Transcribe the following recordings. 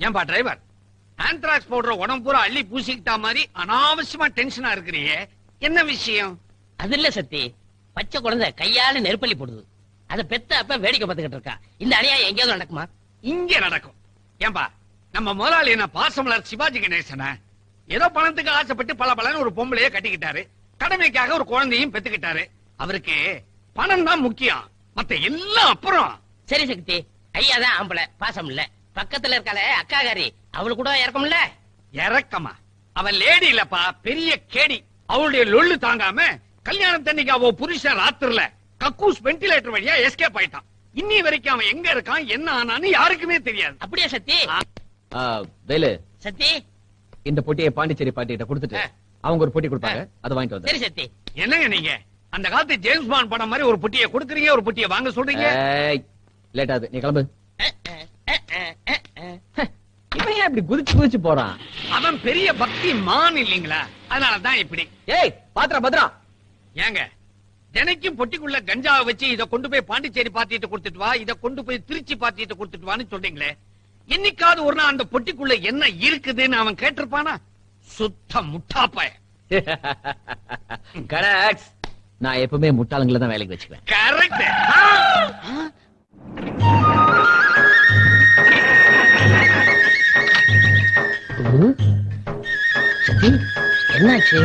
ஏன்பா driver, anthrax போடுற உடம்பு பூரா அள்ளி பூசிக்கிட்டா மாதிரி அனாவசியமா டென்ஷனா இருக்கிறீங்க, என்ன விஷயம்? அது இல்ல சத்தி, பச்சை குழந்தை கையால நெருப்பள்ளி போடுது. அத பெத்த அப்ப வேடிக்கை பார்த்துக்கிட்டு இருக்கா. இந்த அநியாயம் எங்கேயாவது நடக்குமா? இங்க நடக்கும். ஏன்பா, நம்ம முதலாளி என்ன பாசமலர் சிவாஜி கணேசன ஏதோ பணத்துக்கு ஆசைப்பட்டு பல ஒரு பொம்பளைய கட்டிக்கிட்டாரு, கடமைக்காக ஒரு குழந்தையும் பெத்துக்கிட்டாரு. அவருக்கு பணம் தான் முக்கியம், மத்த எல்லாம் அப்புறம். சரி சக்தி, ஐயாதான் ஆம்பளை, பாசம் இல்ல. பக்கத்துல இருக்காளே அக்காகாரி, அவளுக்கு கூட இறக்கம்ல. இறக்கமா? அவன் லேடி இல்லப்பா, பெரிய கேடி. அவளுடைய லொள்ளு தாங்காம கல்யாணத்தன்னைக்கு அவ புருஷன் ராத்திரில கக்கூஸ் வென்டிலேட்டர் வழியா எஸ்கேப் ஆயிட்டான். இன்னி வரைக்கும் அவன் எங்க இருக்கான், என்ன ஆனான்னு யாருக்குமே தெரியாது. அப்படியே சத்தி? வேலு, சத்தி இந்த பொட்டியை பாண்டிச்சேரி பாட்டிகிட்ட கொடுத்துட்டு அவங்க ஒரு பொட்டி கொடுப்பாங்க, அதை வாங்கிட்டு வந்து. சரி சத்தி. என்னங்க நீங்க அந்த காலத்து ஜேம்ஸ் பாண்ட் படம் மாதிரி ஒரு பொட்டியை கொடுக்குறீங்க, ஒரு பொட்டியை வாங்க சொல்றீங்க. லேட் ஆகுது, நீ கிளம்பு. இவன் ஏன் இப்படி குதிச்சு குதிச்சு போறான்? அவன் பெரிய பக்தி மான் இல்லீங்களா, அதனாலதான் இப்படி. ஏய் பாத்ரா பத்ரா, ஏங்க தினைக்கும் பொட்டிக்குள்ள கஞ்சாவை வச்சு இதை கொண்டு போய் பாண்டிச்சேரி பாத்திட்டு கொடுத்துட்டு வா, இதை கொண்டு போய் திருச்சி பாத்திட்டு கொடுத்துட்டு வான்னு சொல்றீங்களே, என்னைக்காவது ஒரு நாள் அந்த பொட்டிக்குள்ள என்ன இருக்குதுன்னு அவன் கேட்டிருப்பானா? சுத்த முட்டாப்பாய. கரெக்ட். நான் எப்பவுமே முட்டாளங்களை தான் வேலைக்கு வச்சுக்குவேன். கரெக்ட். சத்தி என்னாச்சு?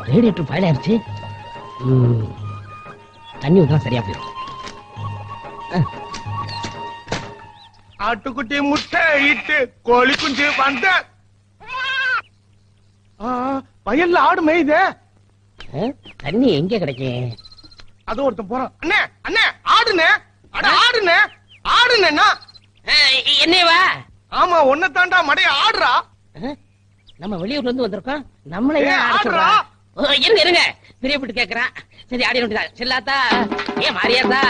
ரேடியேட்டர் ஃபயர் ஆயிடுச்சு. தண்ணி ஊத்தலாம் சரியா போயிடும். ஆட்டுக்குட்டி முட்டை இட்டு கோழி குஞ்சு வந்த வயல்ல ஆடு மேயுதே. தண்ணி எங்க கிடைக்கும்? அது ஒருத்தன் போறான். அண்ணே அண்ணே ஆடுனே, அட ஆடுனே ஆடுனேன்னா என்னவா? ஆமா ஒன்ன தாண்டா மடைய ஆடுறா. நம்ம வெளியூர்ல இருந்து வந்திருக்கோம், நம்மளே ஆடுறா. இருங்க இருங்க, பிரியப்பட்டு கேக்குறான். சரி ஆடி நோட்டா செல்லாத்தா, ஏ மாரியாத்தா,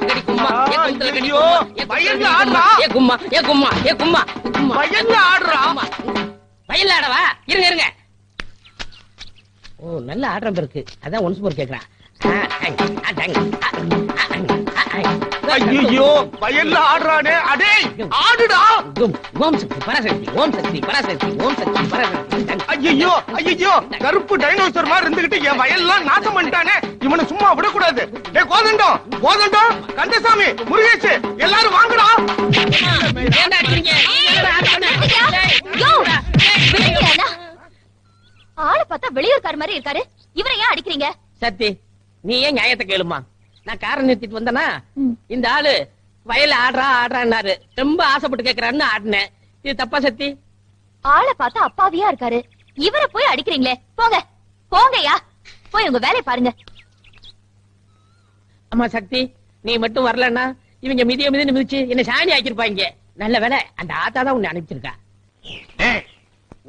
கடி கும்மா, ஏ குந்தல கடி கும்மா, வயல்ல ஆடுறா. ஏ கும்மா, ஏ கும்மா, ஏ கும்மா, கும்மா வயல்ல ஆடுறா. வயல்ல ஆடவா? இருங்க இருங்க. ஓ நல்ல ஆடுறம் இருக்கு, அதான் ஒன்ஸ் மோர் கேக்குறான். ஐயோ வயல்ல ஆடுறானே, அடே ஆடுடா. ஓம் சக்தி பராசக்தி, ஓம் சக்தி பராசக்தி, ஓம் சக்தி பராசக்தி. ஐயோ ஐயோ கருப்பு டைனோசர் மாதிரி இருந்துகிட்டு என் வயல்லாம் நாசம் பண்ணிட்டானே, இவனை சும்மா விடக்கூடாது. டேய் கோதண்டம், கோதண்டம், கந்தசாமி, முருகேஷ் எல்லாரும் வாங்கடா. ஏன்டா அடிக்கிறீங்க? ஆளை பார்த்தா வெளியூர்கார மாதிரி இருக்காரு, இவரை ஏன் அடிக்கிறீங்க? சத்தி நீ ஏன் நியாயத்தை கேளுமா? நான் காரை நிறுத்திட்டு வந்தனா, இந்த ஆளு வயல்ல ஆடுறா ஆடுறான்னாரு, ரொம்ப ஆசைப்பட்டு கேக்குறான்னு ஆடினேன். இது தப்பா சத்தி? ஆளை பார்த்தா அப்பாவியா இருக்காரு, இவரை போய் அடிக்கிறீங்களே, போங்க போங்கய்யா, போய் உங்க வேலையை பாருங்க. அம்மா சக்தி, நீ மட்டும் வரலன்னா இவங்க மிதிய மிதிச்சு என்ன சாணி ஆக்கிருப்பாங்க. நல்ல வேலை அந்த ஆத்தா தான் உன்னை அனுப்பிச்சிருக்கா.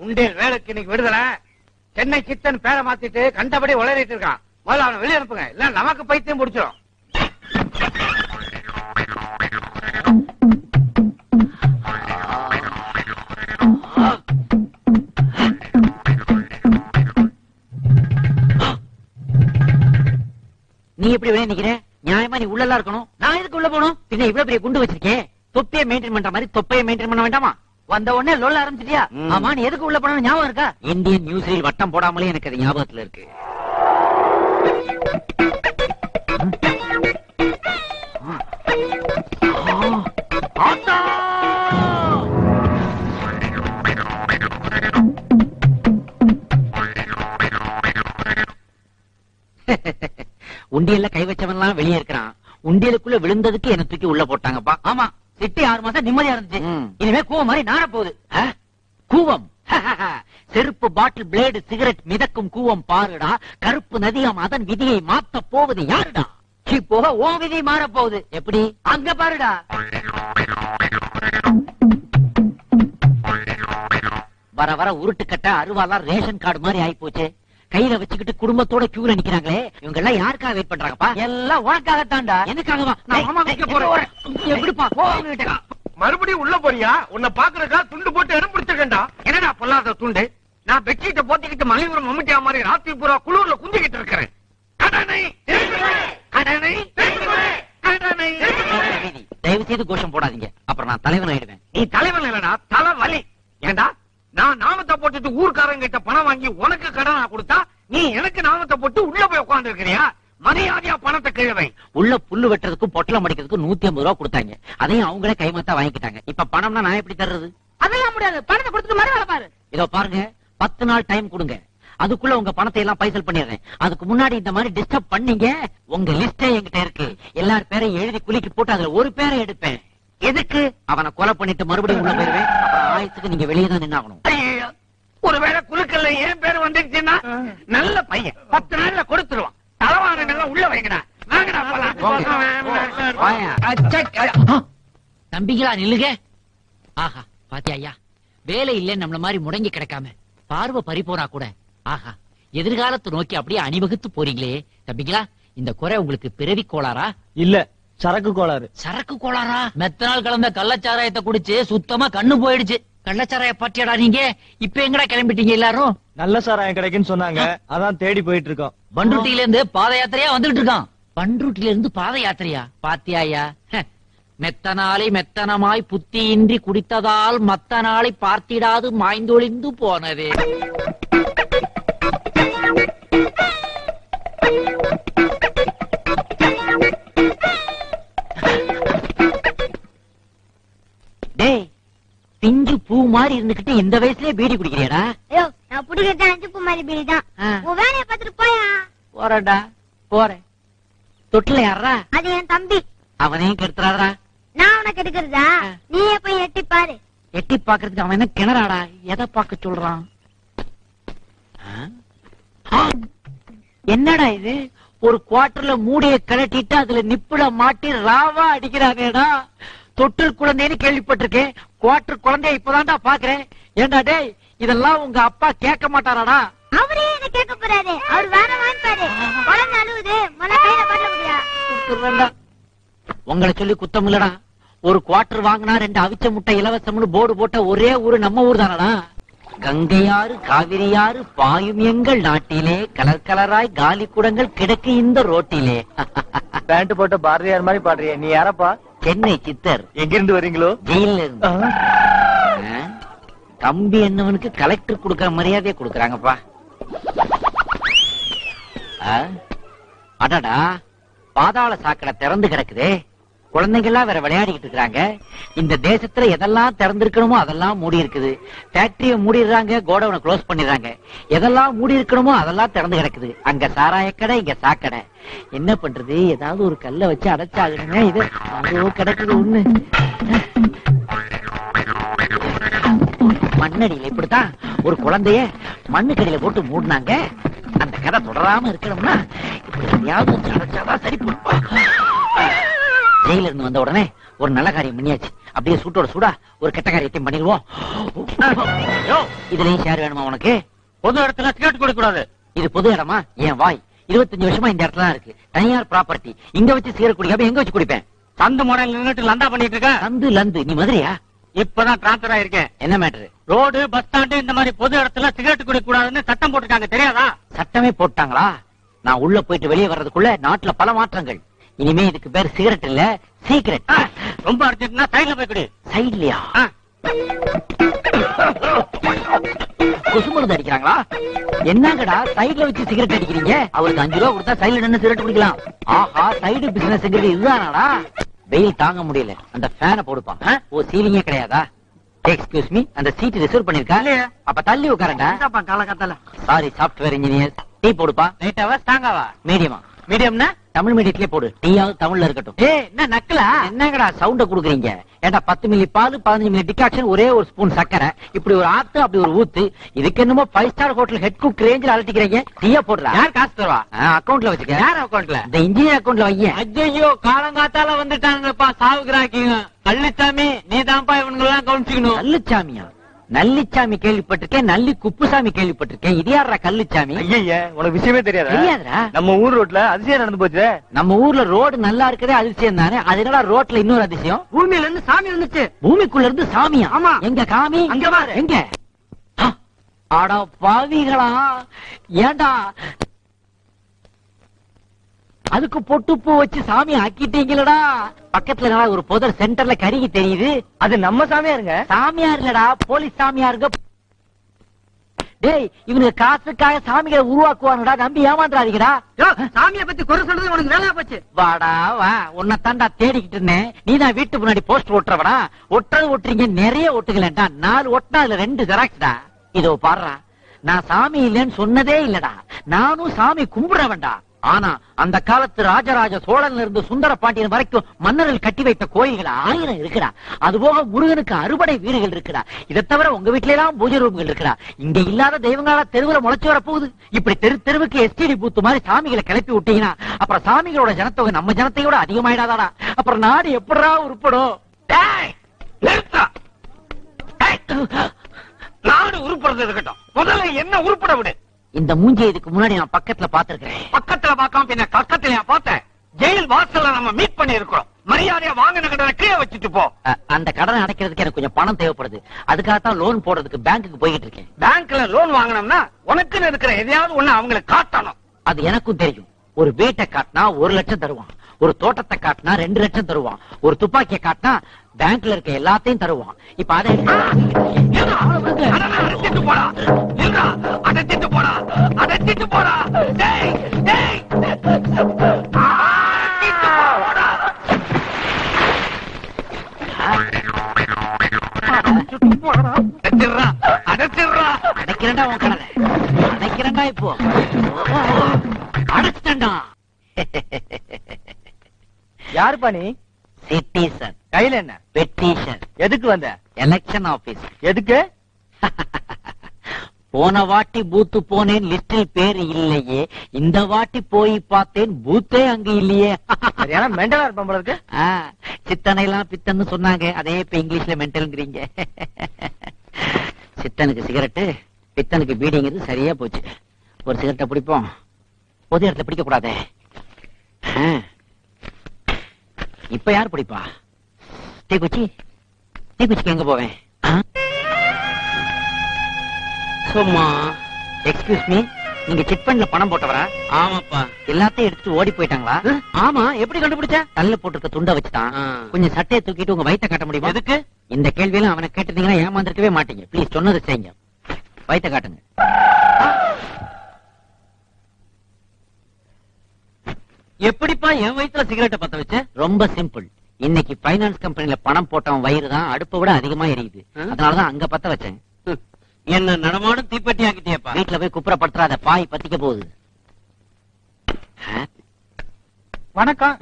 உண்டே வேலைக்கு இன்னைக்கு விடுதலை. சென்னை சித்தன் பேரை மாத்திட்டு கண்டபடி உளறிட்டு இருக்கான். முதல்ல அவனை வெளியே அனுப்புங்க, இல்ல நமக்கு பைத்தியம் முடிச்சிடும். நீ எப்படி வெளியே நிக்கிற? நியாயமா நீ உள்ளலாம் இருக்கணும். நான் எதுக்கு உள்ள போகணும்? பின்ன இவ்வளவு பெரிய குண்டு வச்சிருக்கேன், தொப்பியை மெயின்டைன் பண்ற மாதிரி தொப்பையை மெயின்டைன் பண்ண வேண்டாமா? வந்த உடனே லொல்ல ஆரம்பிச்சிட்டியா? ஆமா நீ எதுக்கு உள்ள போன ஞாபகம் இருக்கா? இந்தியன் நியூஸ்ல வட்டம் போடாமலே எனக்கு அது ஞாபகத்துல இருக்கு. உண்டியல்ல கை வச்சவன்லாம் வெளியே இருக்கிறான். உண்டியலுக்குள்ள விழுந்ததுக்கு என்ன தூக்கி உள்ள போட்டாங்கப்பா. ஆமா சிட்டி 6 மாசம் நிம்மதியா இருந்துச்சு. இனிமே கூவம் மாதிரி நார போகுது. கூவம் செருப்பு பாட்டில் பிளேடு சிகரெட் மிதக்கும் கூவம் பாருடா. கருப்பு நதியாம் அதன் விதியை மாத்த போவது யாருடா? போக ஓ விதி மாற போகுது. எப்படி? அங்க பாருடா. வர வர உருட்டுக்கட்ட அருவாலாம் ரேஷன் கார்டு மாதிரி ஆயி போச்சு. கையில வச்சுக்கிட்டு குடும்பத்தோட கியூல நிக்கிறாங்களே, இவங்க எல்லாம் யாருக்காக வெயிட் பண்றாங்கப்பா? எல்லாம் உனக்காகத்தான்டா. எனக்காகவா? நான் மாமா வைக்க போறேன். எப்படிப்பா மறுபடியும் உள்ள போறியா? உன்னை பாக்குறக்கா துண்டு போட்டு இடம் பிடிச்சிருக்கேன்டா. என்னடா பொல்லாத துண்டு? நான் பெட்ஷீட்டை போத்திக்கிட்டு மலைபுரம் மம்முட்டியா மாதிரி ராத்திரி பூரா குளூர்ல குந்திக்கிட்டு இருக்கிறேன். தயவு செய்து கோஷம் போடாதீங்க, அப்புறம் நான் தலைவன் ஆயிடுவேன். நீ தலைவன் இல்லடா, தலைவலி. ஏண்டா நான் நாமத்தை போட்டுட்டு ஊர்க்காரங்க கிட்ட பணம் வாங்கி உனக்கு கடனா கொடுத்தா நீ எனக்கு நாமத்தை போட்டு உள்ள போய் உட்கார்ந்து இருக்கிறியா? மரியாதையா பணத்தை கிழவை. உள்ள புல்லு வெட்டுறதுக்கும் பொட்டலம் அடிக்கிறதுக்கும் 150 ரூபா கொடுத்தாங்க. அதையும் அவங்களே கைமாத்தா வாங்கிக்கிட்டாங்க. இப்ப பணம்னா நான் எப்படி தர்றது? அதெல்லாம் முடியாது. பணத்தை கொடுத்துட்டு மறு வேலை பாரு. இதோ பாருங்க, 10 நாள் டைம் கொடுங்க, அதுக்குள்ள உங்க பணத்தை எல்லாம் பைசல் பண்ணிடுறேன். அதுக்கு முன்னாடி இந்த மாதிரி டிஸ்டர்ப் பண்ணீங்க, உங்க லிஸ்டே என்கிட்ட இருக்கு. எல்லார் பேரையும் எழுதி குலுக்கி போட்டு அதுல ஒரு பேரை எடுப்பேன். எதுக்கு? அவனை கொலை பண்ணிட்டு மறுபடியும் உள்ள போயிருவேன். அப்புறம் ஆயத்துக்கு நீங்க வெளியே தான் நின்னாகணும். ஒருவேளை குலுக்கல்ல என் பேர் வந்துருச்சுன்னா நல்ல பையன் 10 நாள்ல கொடுத்துருவான். தலவானங்கள்லாம் உள்ள வைங்கடா. தம்பிகளா நில்லுங்க. ஆஹா பாத்தியா ஐயா, வேலை இல்ல நம்மள மாதிரி முடங்கி கிடக்காம பார்வை பறி போனா கூட ஆஹா எதிர்காலத்தை நோக்கி அப்படியே அணிவகுத்து போறீங்களே. தம்பிங்களா, இந்த குறை உங்களுக்கு பிறவி கோளாரா? இல்ல, சரக்கு கோளாறு. சரக்கு கோளாரா? மெத்தனால் கலந்த கள்ளச்சாராயத்தை குடிச்சு சுத்தமா கண்ணு போயிடுச்சு. கள்ளச்சாராய பாட்டியாடா நீங்க? இப்ப எங்கடா கிளம்பிட்டீங்க எல்லாரும்? நல்ல சாராயம் கிடைக்குன்னு சொன்னாங்க, அதான் தேடி போயிட்டு இருக்கோம். பண்ருட்டில இருந்து பாத யாத்திரையா வந்துட்டு இருக்கான். பண்ருட்டில இருந்து பாத யாத்திரையா? பாத்தியாயா, மெத்தனாலை மெத்தனமாய் புத்தியின்றி குடித்ததால் மத்த நாளை பார்த்திடாது மாய்ந்தொழிந்து போனதே. டேய், பிஞ்சு பூ மாதிரி இருந்துகிட்டு இந்த வயசுலயே பீடி குடிக்கிறியடா? ஐயோ, நான் புடிக்கிறது அஞ்சு பூ மாதிரி பீடி தான். உன் வேலையை பார்த்துட்டு போயா. போறடா போறேன். தொட்டில யாரா? அது என் தம்பி. அவனையும் கெடுத்துறாடா. நான் உனக்கு எடுக்கிறதா? நீயே போய் எட்டி பாரு. எட்டி பாக்குறதுக்கு அவன் என்ன கிணறாடா? எதை பாக்க சொல்றான்? என்னடா இது? ஒரு குவார்டர்ல மூடிய கலட்டிட்டு அதுல நிப்புல மாட்டி ராவா அடிக்கிறானேடா. தொட்டில் குழந்தைன்னு கேள்விப்பட்டிருக்கேன், குவார்டர் குழந்தைய இப்பதான்டா பாக்குறேன். ஏண்டா டேய், இதெல்லாம் உங்க அப்பா கேட்க மாட்டாராடா? அவரே என்ன கேட்க போறாரு? அவர் வேற வாங்கிப்பாரு. குழந்தை அழுவுது, மொழ கையில பண்ண முடியா? உங்களை சொல்லி குத்தம் இல்லடா. ஒரு குவார்டர் வாங்கினா 2 அவிச்ச முட்டை இலவசம்னு போர்டு போட்ட ஒரே ஊரு நம்ம ஊர் தானடா. கங்கையாறு காவிரியாறு பாயும் எங்கள் நாட்டிலே, கலர் கலராய் காலி குடங்கள் கிடக்கு இந்த ரோட்டிலே. பேண்ட் போட்ட பாரதியார் மாதிரி பாடுறிய, நீ யாரப்பா? சென்னை சித்தர். எங்க இருந்து வரீங்களோ? ஜெயில இருந்து. கம்பி என்னவனுக்கு கலெக்டர் கொடுக்கற மரியாதையை கொடுக்கறாங்கப்பா. அடடா, பாதாள சாக்கடை திறந்து கிடக்குதே. குழந்தைகள்லாம் வேற விளையாடிக்கிட்டு இருக்காங்க. இந்த தேசத்துல எதெல்லாம் திறந்திருக்கணுமோ அதெல்லாம் மூடி இருக்குது. ஃபேக்டரிய மூடிடுறாங்க, கோடவுனை க்ளோஸ் பண்ணிடுறாங்க. எதெல்லாம் மூடி இருக்கணுமோ அதெல்லாம் திறந்து கிடக்குது. அங்க சாராயக்கடை, இங்க சாக்கடை. என்ன பண்றது? ஏதாவது ஒரு கல்லை வச்சு அடைச்சாகணுங்க. இது கிடக்குது ஒண்ணு. மண்ணடியில இப்படித்தான் ஒரு குழந்தைய மண்ணுக்கடியில போட்டு மூடினாங்க. அந்த கதை தொடராம இருக்கணும்னா இப்படி எதையாவது அடைச்சாதான் சரி போடுப்பா. ஜெயில இருந்து வந்த உடனே ஒரு நல்ல காரியம் பண்ணியாச்சு. அப்படியே சூட்டோட சூடா ஒரு கெட்ட காரியத்தையும் பண்ணிடுவோம். இதுலயும் ஷேர் வேணுமா உனக்கு? பொது இடத்துல சிகரெட் குடிக்க கூடாது. இது பொது இடமா? என் வாய் 25 வருஷமா இந்த இடத்துல தான் இருக்கு. தனியார் ப்ராப்பர்ட்டி. இங்க வச்சு சிகரெட் குடிக்காம எங்க வச்சு குடிப்பேன்? சந்து முனையில் நின்னுட்டு லந்தா பண்ணிட்டு இருக்க. சந்து லந்து? நீ மதுரையா? இப்பதான் டிரான்ஸ்பர் ஆயிருக்கேன். என்ன மேட்டரு? ரோடு, பஸ் ஸ்டாண்டு இந்த மாதிரி பொது இடத்துல சிகரெட் குடிக்க கூடாதுன்னு சட்டம் போட்டிருக்காங்க, தெரியாதா? சட்டமே போட்டாங்களா? நான் உள்ள போயிட்டு வெளியே வர்றதுக்குள்ள நாட்டுல பல மாற்றங்கள். இனிமே இதுக்கு பேர் சிகரெட் இல்ல, சீக்கிரட். ரொம்ப அடிச்சிட்டுனா சைடுல போய் குடி. சைட்லயா? கொசு மருந்து அடிக்கிறாங்களா? என்னங்கடா சைடுல வச்சு சிகரெட் அடிக்கிறீங்க? அவருக்கு 5 ரூபா கொடுத்தா சைடுல நின்னு சிகரெட் குடிக்கலாம். ஆஹா, சைடு பிசினஸ் இதுதானாடா? வெயில் தாங்க முடியல, அந்த ஃபேனை போடுப்பான். ஓ, சீலிங்கே கிடையாதா? எக்ஸ்கியூஸ் மீ, அந்த சீட் ரிசர்வ் பண்ணிருக்கா? அப்ப தள்ளி உட்காரண்டா. காலகட்டல சாரி, சாப்ட்வேர் இன்ஜினியர். டீ போடுப்பா. லைட்டாவா ஸ்ட்ராங்காவா? மீடியமா? மீடியம்னா தமிழ் மீடியத்திலே போடு. டீயாவது தமிழ்ல இருக்கட்டும். என்ன நக்கலா? என்னங்கடா சவுண்ட குடுக்குறீங்க? ஏண்டா 10 மில்லி பால், 15 மில்லி டிகாக்ஷன், ஒரே ஒரு ஸ்பூன் சக்கரை, இப்படி ஒரு ஆத்து, அப்படி ஒரு ஊத்து. இதுக்கு என்னமோ 5 ஸ்டார் ஹோட்டல் ஹெட் குக் ரேஞ்சில் அலட்டிக்கிறீங்க. டீயா போடுறா? யார் காசு தருவா? அக்கவுண்ட்ல வச்சுக்க. யார் அக்கவுண்ட்ல? இந்த இன்ஜினியர் அக்கவுண்ட்ல வைய. ஐயோ, காலங்காத்தால வந்துட்டாங்கப்பா சாவுக்குறாக்கீங்க. கள்ளிச்சாமி, நீ தான்ப்பா இவனுங்க எல்லாம் கவனிச்சுக்கணும். கல்லுச்சாமியா? நல்லிச்சாமி கேள்விப்பட்டிருக்கேன், நல்லி குப்புசாமி கேள்விப்பட்டிருக்கேன். இது யாரா கல்லுச்சாமி? ஐயா, உனக்கு விஷயமே தெரியாதா? தெரியாதுடா. நம்ம ஊர் ரோட்ல அதிசயம் நடந்து போச்சு. நம்ம ஊர்ல ரோடு நல்லா இருக்கதே அதிசயம் தானே. அதனால ரோட்ல இன்னொரு அதிசயம். பூமியில இருந்து சாமி வந்துச்சு. பூமிக்குள்ள இருந்து சாமியா? ஆமா. எங்க காமி? அங்க பாரு. எங்க? ஆடா பாவிகளா, ஏண்டா அதுக்கு பொட்டுப்பூ வச்சு சாமி ஆக்கிட்டீங்களடா. பக்கத்துல ஒரு புதர் சென்டர்ல கருகி தெரியுது. அது நம்ம சாமியாருங்க. சாமியார் இல்லடா, போலீஸ் சாமியாருங்க. டேய், இவனுக்கு காசுக்காக சாமிகளை உருவாக்குவானுடா, நம்பி ஏமாந்துறாதீங்கடா. சாமியை பத்தி குறை சொல்றது உனக்கு வேலையா போச்சு. வாடா வா, உன்னை தாண்டா தேடிக்கிட்டு இருந்தேன். நீதான் வீட்டு முன்னாடி போஸ்ட் ஒட்டுறவடா. ஒட்டுறீங்க, நிறைய ஒட்டுகளேன்டா. 4 ஒட்டினா அதுல 2 ஜெராக்ஸ்டா. இதோ பாடுறா, நான் சாமி இல்லைன்னு சொன்னதே இல்லடா. நானும் சாமி கும்பிடுறவன்டா. ஆனா அந்த காலத்து ராஜராஜ சோழன்ல இருந்து சுந்தர பாண்டியன் வரைக்கும் மன்னர்கள் கட்டி வைத்த கோயில்கள் 1000 இருக்குடா. அதுபோக முருகனுக்கு 60 வீடுகள் இருக்குடா. இதை தவிர உங்க வீட்டுல எல்லாம் பூஜை ரூம்கள் இருக்குடா. இங்க இல்லாத தெய்வங்களா தெருவுல முளைச்சு வர போகுது. இப்படி தெருவுக்கு எஸ்டிடி பூத்து மாதிரி சாமிகளை கிளப்பி விட்டீங்கன்னா அப்புறம் சாமிகளோட ஜனத்தொகை நம்ம ஜனத்தையோட அதிகமாயிடாதாடா. அப்புறம் நாடு எப்படா உருப்படும்? நாடு உருப்படுறது இருக்கட்டும், முதல்ல என்ன உருப்பட விடு. இந்த மூஞ்சி இதுக்கு முன்னாடி நான் பக்கத்துல பாத்துருக்கேன். பக்கத்துல பார்க்காம பின்ன கக்கத்துல பார்த்தேன். ஜெயில் வாசல்ல நம்ம மீட் பண்ணி இருக்கோம். மரியாதையா வாங்கின கடனை கீழே வச்சுட்டு போ. அந்த கடனை அடைக்கிறதுக்கு எனக்கு கொஞ்சம் பணம் தேவைப்படுது. அதுக்காகத்தான் லோன் போடுறதுக்கு பேங்க்குக்கு போயிட்டு இருக்கேன். பேங்க்ல லோன் வாங்கணும்னா உனக்குன்னு இருக்கிற எதையாவது ஒண்ணு அவங்களுக்கு காட்டணும். அது எனக்கும் தெரியும். ஒரு வீட்டை காட்டினா 1 லட்சம் தருவான். ஒரு தோட்டத்தை காட்டினா 2 லட்சம் தருவான். ஒரு துப்பாக்கியை காட்டினா பேங்க்ல இருக்க எல்லாத்தையும் தருவான். இப்ப அதை அடைச்சிட்டு போடா, அடைச்சிட்டு போடா, அடைச்சிட்டு போடா. அடைக்கிறேன்டா உன் கடனை, அடைக்கிறேன்டா. இப்போ அடைச்சிட்டா. யாருப்பா நீ? சிட்டிசன். கையில என்ன? பெட்டிஷன். எதுக்கு வந்த? Election office. எதுக்கு? போன வாட்டி பூத்து போனேன், லிஸ்டில் பேர் இல்லையே. இந்த வாட்டி போய் பார்த்தேன், பூத்தே அங்க இல்லையே. சரியான மெண்டலா இருப்பான் போல இருக்கு. சித்தனை எல்லாம் பித்தன்னு சொன்னாங்க, அதே இப்ப இங்கிலீஷ்ல மென்டல்ங்கிறீங்க. சித்தனுக்கு சிகரெட்டு, பித்தனுக்கு பீடிங்கிறது சரியா போச்சு. ஒரு சிகரெட்டை பிடிப்போம், பொது இடத்துல பிடிக்க கூடாதே. இப்ப யார் பிடிப்பா? தீக்குச்சிக்கு எங்க போவேன்? சும்மா. எக்ஸ்கியூஸ் மீ, நீங்க சிட் ஃபண்ட்ல பணம் போட்டவரா? ஆமாப்பா. எல்லாத்தையும் எடுத்து ஓடி போயிட்டாங்களா? ஆமா, எப்படி கண்டுபிடிச்ச? தள்ள போட்டிருக்க துண்டை வச்சுதான். கொஞ்சம் சட்டையை தூக்கிட்டு உங்க வயித்தை காட்ட முடியுமா? எதுக்கு? இந்த கேள்வியெல்லாம் அவனை கேட்டிருந்தீங்கன்னா ஏமாந்துருக்கவே மாட்டீங்க. ப்ளீஸ் சொன்னது செய்யுங்க. வயித்தை காட்டுங்க. எப்படிப்பா என் வயித்துல சிகரெட்டை பத்த வச்ச? ரொம்ப சிம்பிள். இன்னைக்கு பைனான்ஸ் கம்பெனில பணம் போட்டவன் வயிறு தான் அடுப்பை விட அதிகமா எரியுது. அதனாலதான் அங்க பத்த வச்சேன். என்ன நடமாடும் தீப்பெட்டி ஆக்கிட்டியப்பா. வீட்டுல போய் குப்புறப்படுத்துறாத, பாய் பத்திக்க போகுது. வணக்கம்.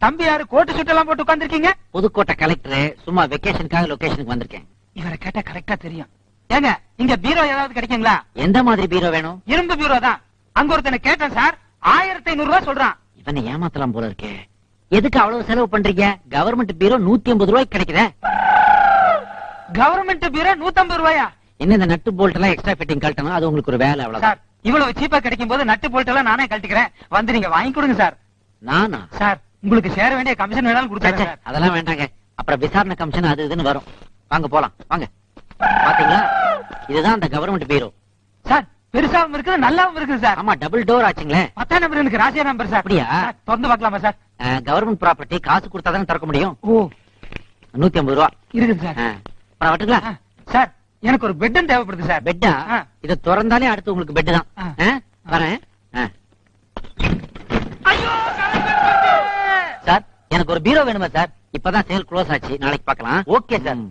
தம்பி யாரு கோட்டு சுட்டெல்லாம் போட்டு உட்கார்ந்திருக்கீங்க? புதுக்கோட்டை கலெக்டர். சும்மா வெக்கேஷனுக்காக லொகேஷனுக்கு வந்திருக்கேன். இவரை கேட்டா கரெக்டா தெரியும். ஏங்க, இங்க பீரோ ஏதாவது கிடைக்குங்களா? எந்த மாதிரி பீரோ வேணும்? இரும்பு பீரோ தான். அங்க ஒருத்தனை கேட்டேன் சார், 1500 ரூபாய் சொல்றான். இவனை ஏமாத்தலாம் போல இருக்கே. எதுக்கு அவ்வளவு செலவு பண்றீங்க? கவர்மெண்ட் பீரோ 150 ரூபாய்க்கு கிடைக்குதே. கவர்மெண்ட் பீரோ 150 ரூபாயா? என்ன இந்த நட்டு போல்ட் எல்லாம் எக்ஸ்ட்ரா ஃபிட்டிங் கழட்டணும், அது உங்களுக்கு ஒரு வேலை அவ்வளவு. சார், இவ்வளவு சீப்பா கிடைக்கும் போது நட்டு போல்ட் எல்லாம் நானே கழட்டிக்கிறேன். வந்து நீங்க வாங்கி கொடுங்க சார். நானா? சார், உங்களுக்கு சேர வேண்டிய கமிஷன் வேணாலும் கொடுத்தாங்க. அதெல்லாம் வேண்டாங்க. அப்புறம் விசாரணை கமிஷன் அது இதுன்னு வரும். வாங்க போலாம், வாங்க. பாத்தீங்களா, இதுதான் அந்த கவர்மெண்ட் பீரோ. சார், பெருசாவும் இருக்குது நல்லாவும் இருக்குது சார். ஆமா, டபுள் டோர் ஆச்சுங்களே. 10ஆம் நம்பர் எனக்கு ராசியா நம்பர் சார். அப்படியா? திறந்து பார்க்கலாமா சார்? கவர்மெண்ட் ப்ராப்பர்ட்டி, காசு கொடுத்தா தானே திறக்க முடியும். ஓ, 150 ரூபா இருக்குது சார். அப்புறம் வட்டுங்களா? சார், எனக்கு ஒரு பெட்டும் தேவைப்படுது சார். பெட்டா? இதை திறந்தாலே அடுத்து உங்களுக்கு பெட் தான். வரேன். சார், எனக்கு ஒரு பீரோ வேணுமா சார்? இப்பதான் சேல் க்ளோஸ் ஆச்சு, நாளைக்கு பார்க்கலாம். Okay sir.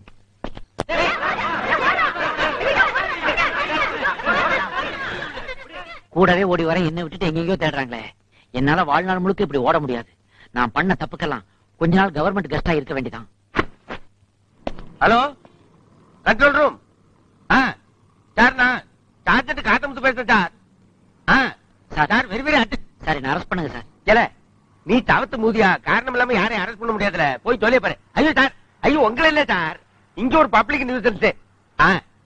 கூடவே ஓடி வர என்ன விட்டுட்டு எங்கெங்கயோ தேடுறாங்களே. என்னால வாழ்நாள் முழுக்க இப்படி ஓட முடியாது. நான் பண்ண தப்புக்கெல்லாம் கொஞ்ச நாள் கவர்மெண்ட் கெஸ்டா இருக்க வேண்டியதான். Hello, control room. சார், நான் சார்ஜெட் காட்டமுத்து பேசுறேன் sir. Sir, very very at. Sir, என்ன அரெஸ்ட் பண்ணுங்க சார். ஏல, நீ தவத்து மூதியா? காரணம் இல்லாம யாரையும் அரெஸ்ட் பண்ண முடியாதுல. போய் தொலைய பாரு. ஐயோ சார், ஐயோ உங்களை இல்ல சார், இங்க ஒரு public nuisance.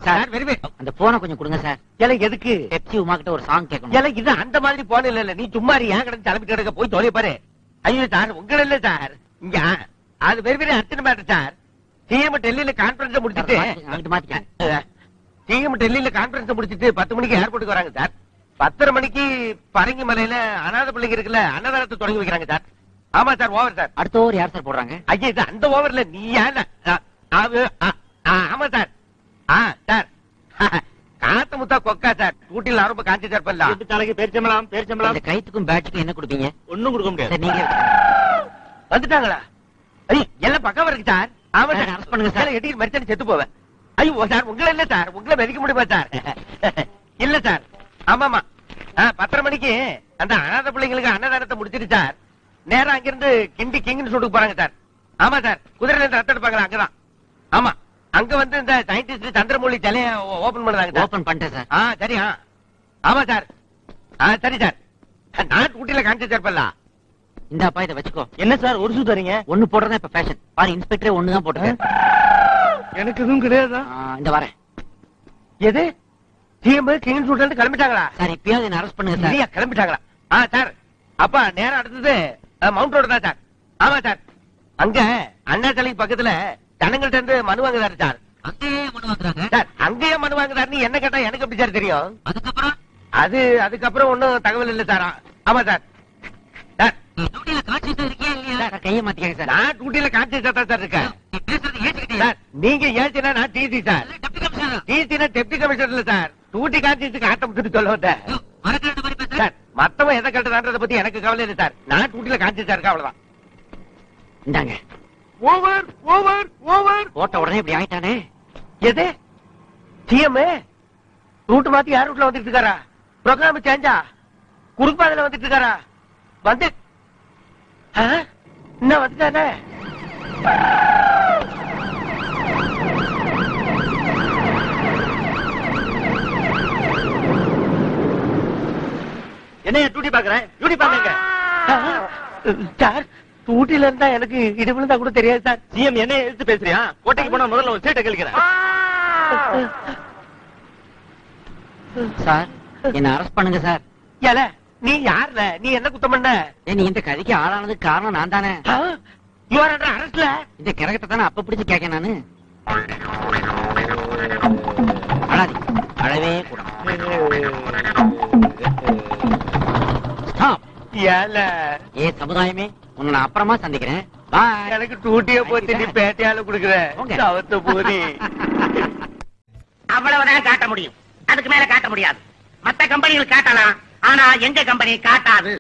Sir, very very. அந்த போனை கொஞ்சம் கொடுங்க சார். ஏல, எதுக்கு? பெப்சி உமா கிட்ட ஒரு சாங் கேட்கணும். ஏல, இது அந்த மாதிரி போன இல்ல. நீ சும்மா ஏன் கிடந்து தலைப்பிட்டு கிடக்க? போய் தொலைய பாரு. ஐயோ சார், உங்களை இல்ல சார், இங்க அது very very urgent matter sir. CM டெல்லியில கான்பரன்ஸ் முடிச்சிட்டு மாத்திக்க. சிஎம் டெல்லியில கான்பரன்ஸ் முடிச்சிட்டு 10 மணிக்கு ஏர்போர்ட்டுக்கு வராங்க சார். 10:30 மணிக்கு பரங்கி மலையில அநாத பிள்ளைங்க இருக்குல்ல அன்னதானத்தை தொடங்கி வைக்கிறாங்க சார். ஆமா சார், ஓவர் சார். அடுத்த ஓவர் யார் சார் போடுறாங்க? ஐயா இது அந்த ஓவர்ல நீ ஏன் ஆமா சார். சார் காத்த முத்தா கொக்கா சார். ஊட்டில ரொம்ப காஞ்சி சார் பண்ணலாம். தலைக்கு பேரிச்சம்பளம் இந்த கைத்துக்கும் பேட்சுக்கும் என்ன கொடுப்பீங்க? ஒண்ணும் கொடுக்க முடியாது. சார், நீங்க வந்துட்டாங்களா? ஐய் எல்லாம் பக்கம் இருக்கு சார். ஆமா சார், அரஸ்ட் பண்ணுங்க சார். எட்டிக்கு மரிச்சானு செத்து போவேன். ஐயோ சார், உங்களை இல்ல சார், உங்களை மெதிக்க முடியுமா சார்? இல்ல சார். ஆமாமா 10:30 மணிக்கு அந்த அநாத பிள்ளைங்களுக்கு அன்னதானத்தை முடிச்சிட்டு சார் நேரா அங்கிருந்து கிண்டி கிங்னு சொல்லிட்டு போறாங்க சார். ஆமா சார், குதிரையில இருந்து ரத்தம் எடுப்பாங்களா அங்கதான். ஆமா, அங்க வந்து இந்த சயின்டிஸ்ட் சந்திரமௌலி சிலைய ஓபன் பண்ணுறாங்க. ஓபன் பண்ணிட்டேன் சார். சரியா? ஆமா சார். சரி சார், நான் ஊட்டியில காமிச்சு சார் பண்ணலாம். இந்தாப்பா இதை வச்சுக்கோ. என்ன சார் ஒரு சூ தரீங்க? ஒண்ணு போடுறதா இப்ப ஃபேஷன். பாரு, இன்ஸ்பெக்டரே ஒண்ணுதான் போட்டுருக்காரு. எனக்கு எதுவும் கிடையாதா? இந்த வரேன் எது சிஎம் கிங் சொல்லிட்டு கிளம்பிட்டாங்களா சார். இப்பயாவது என்ன அரெஸ்ட் பண்ணுங்க சார். சரியா கிளம்பிட்டாங்களா? சார், அப்பா நேரம் அடுத்தது மவுண்ட் ரோடு தான் சார். ஆமா சார், அங்க அண்ணா சிலைக்கு பக்கத்துல ஜனங்கள்ட்ட இருந்து மனு வாங்குறாரு சார். அங்கேயே மனு வாங்குறாங்க சார் அங்கேயே மனு வாங்குறாருன்னு என்ன கேட்டா எனக்கு எப்படி சார் தெரியும்? அதுக்கப்புறம் அதுக்கப்புறம் ஒன்னும் தகவல் இல்ல சார். ஆமா சார். சார் டியூட்டில காட்சி இருக்கியா இல்லையா? கையை மாத்திக்கங்க சார். நான் டியூட்டில கான்சியஸ் தான் சார் இருக்கேன். நீ பேசுறது ஏத்துக்கிட்டீங்க சார் நீங்க ஏசினா நான் டிசி சார். Deputy commissioner. டிசினா டெப்டி கமிஷனர் இல்ல சார். டியூட்டி கான்சியஸுக்கு ஆட்டம் கொடுத்து சொல்ல வந்தேன் மறக்கிற மாதிரி பேசுறேன் சார். மத்தவன் எதை கட்டுறான்றத பத்தி எனக்கு கவலை இல்லை சார். நான் டியூட்டில கான்சியஸா இருக்கேன், அவ்வளவுதான். இந்தாங்க. Over over over. போட்ட உடனே இப்படி ஆயிட்டானே. எது சிஎம் ரூட் மாத்தி யார் ரூட்ல வந்துட்டு இருக்காரா? ப்ரோக்ராம் சேஞ்சா? குறுப்பாதையில வந்துட்டு இருக்காரா? வந்து என்ன வந்துட்டானே? என்ன டியூட்டி பாக்குறேன்? டியூட்டி பாருங்க சார். ஊட்டில இருந்தா எனக்கு இது விழுந்தா கூட தெரியாது சார். சிஎம் என்ன எடுத்து பேசுறியா? கோட்டைக்கு போனா முதல்ல ஒரு சீட்டை கழிக்கிறேன். சார், என்ன அரெஸ்ட் பண்ணுங்க சார். ஏல நீ யாருல? நீ என்ன குத்தம் பண்ண? நீ இந்த கதைக்கு ஆளானதுக்கு காரணம் நான் தானே. யூ ஆர் அண்டர் அரெஸ்ட்ல. இந்த கிரகத்தை தானே அப்ப பிடிச்சு கேட்க நானு. அழாதி, அழவே கூட. ஸ்டாப். ஏல ஏ சமுதாயமே, உன்னை நான் அப்புறமா சந்திக்கிறேன். பாய். எனக்கு டூட்டியே போச்சு, நீ பேட்டையால குடுக்குற போங்க. தவத்த போதி. அவ்வளவுதான் காட்ட முடியும், அதுக்கு மேல காட்ட முடியாது. மத்த கம்பெனிகள் காட்டலாம், ஆனா எங்க கம்பெனி காட்டாது.